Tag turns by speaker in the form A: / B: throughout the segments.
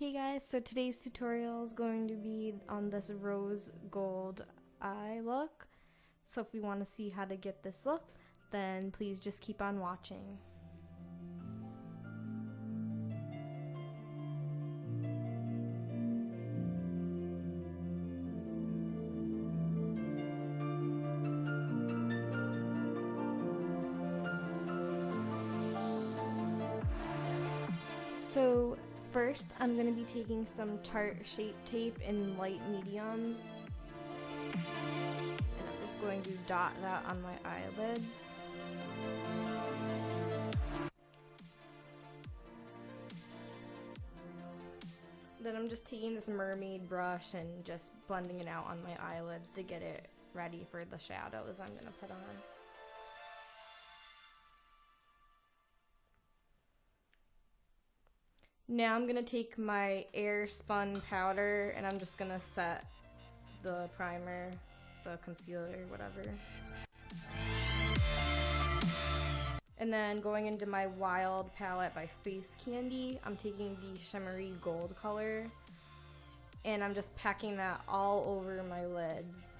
A: Hey guys, so today's tutorial is going to be on this rose gold eye look. So if you want to see how to get this look, then please just keep on watching. So first, I'm going to be taking some Tarte Shape Tape in light medium, and I'm just going to dot that on my eyelids. Then I'm just taking this Mermaid brush and just blending it out on my eyelids to get it ready for the shadows I'm going to put on. Now I'm going to take my Airspun powder and I'm just going to set the primer, the concealer, whatever. And then going into my Wild palette by Facecandy, I'm taking the shimmery gold color and I'm just packing that all over my lids.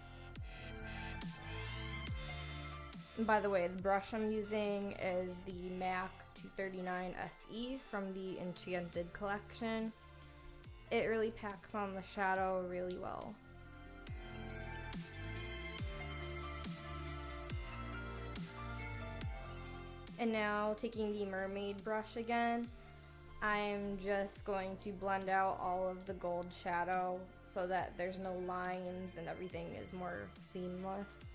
A: And by the way, the brush I'm using is the MAC 239 SE from the Enchanted collection. It really packs on the shadow really well. And now taking the Mermaid brush again, I'm just going to blend out all of the gold shadow so that there's no lines and everything is more seamless.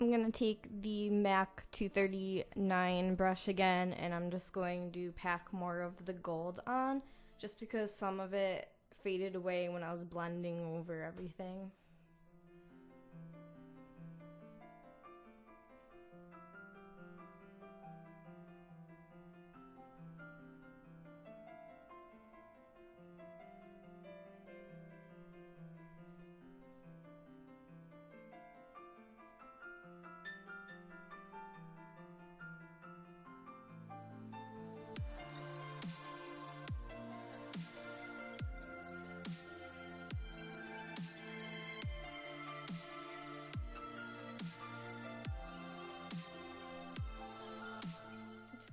A: I'm going to take the MAC 239 brush again and I'm just going to pack more of the gold on just because some of it faded away when I was blending over everything.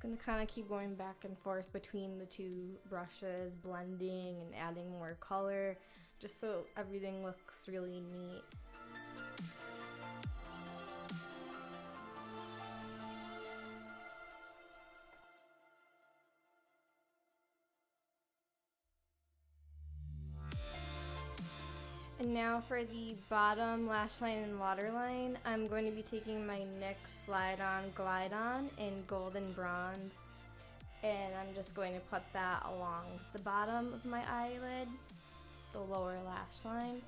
A: Gonna kind of keep going back and forth between the two brushes, blending and adding more color, just so everything looks really neat. And now for the bottom lash line and waterline, I'm going to be taking my NYX Slide On Glide On in golden bronze. And I'm just going to put that along the bottom of my eyelid, the lower lash line.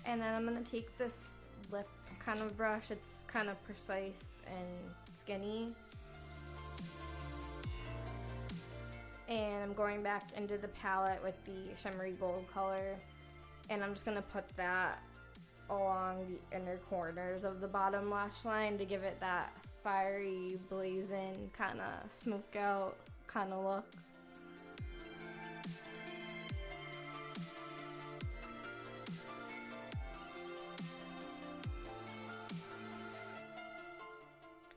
A: And then I'm going to take this lip kind of brush, it's kind of precise and skinny. And I'm going back into the palette with the shimmery gold color. And I'm just going to put that along the inner corners of the bottom lash line to give it that fiery, blazing, kind of smoke out kind of look.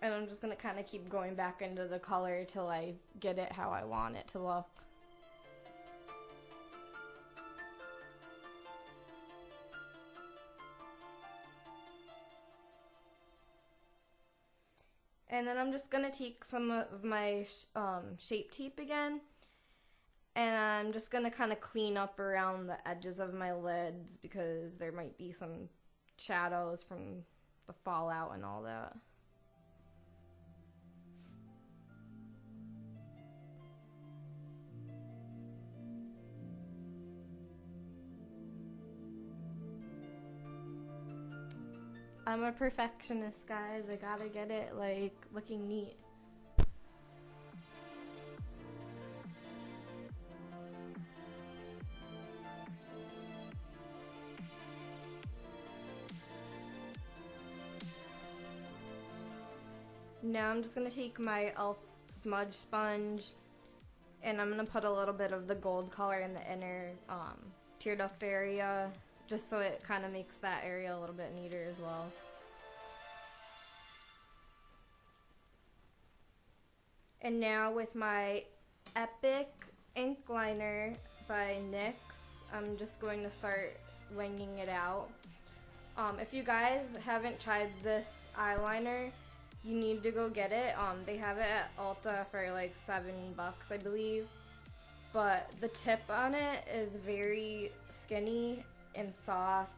A: And I'm just going to kind of keep going back into the color till I get it how I want it to look. And then I'm just going to take some of my Shape Tape again And I'm just gonna kind of clean up around the edges of my lids because there might be some shadows from the fallout and all that. I'm a perfectionist, guys. I gotta get it, like, looking neat. Now I'm just gonna take my e.l.f. smudge sponge and I'm gonna put a little bit of the gold color in the inner tear duct area, just so it kind of makes that area a little bit neater as well. And now with my Epic ink liner by NYX, I'm just going to start winging it out. If you guys haven't tried this eyeliner, you need to go get it. They have it at Ulta for like $7, I believe. But the tip on it is very skinny and soft,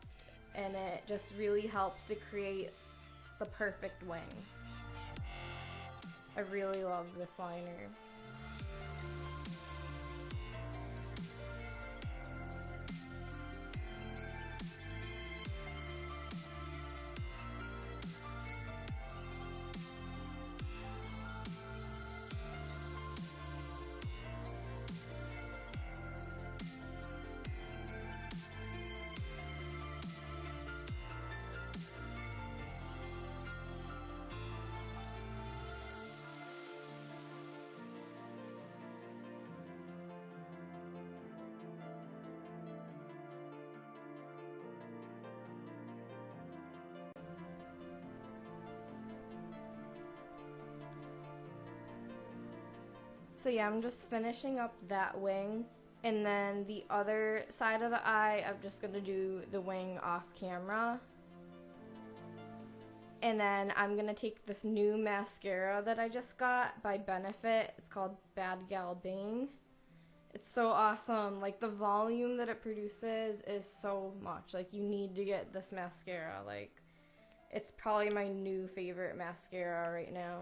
A: and it just really helps to create the perfect wing. I really love this liner. So yeah, I'm just finishing up that wing, and then the other side of the eye, I'm just gonna do the wing off camera. And then I'm gonna take this new mascara that I just got by Benefit. It's called Bad Gal Bang. It's so awesome. Like, the volume that it produces is so much. Like, you need to get this mascara. Like, it's probably my new favorite mascara right now.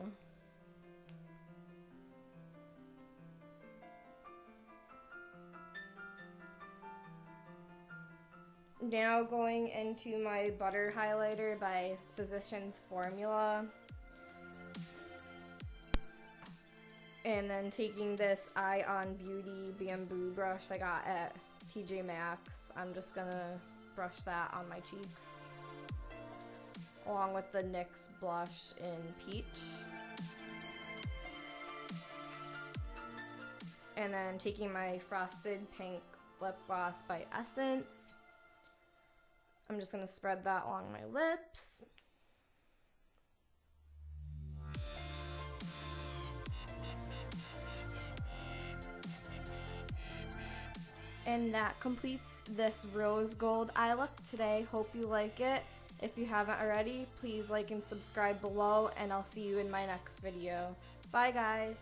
A: Now going into my butter highlighter by Physicians Formula. And then taking this Eye on Beauty bamboo brush I got at TJMAXX. I'm just gonna brush that on my cheeks, along with the NYX blush in Peach. And then taking my Frosted Pink lip gloss by Essence. I'm just gonna spread that along my lips. And that completes this rose gold eye look today. Hope you like it. If you haven't already, please like and subscribe below, and I'll see you in my next video. Bye guys!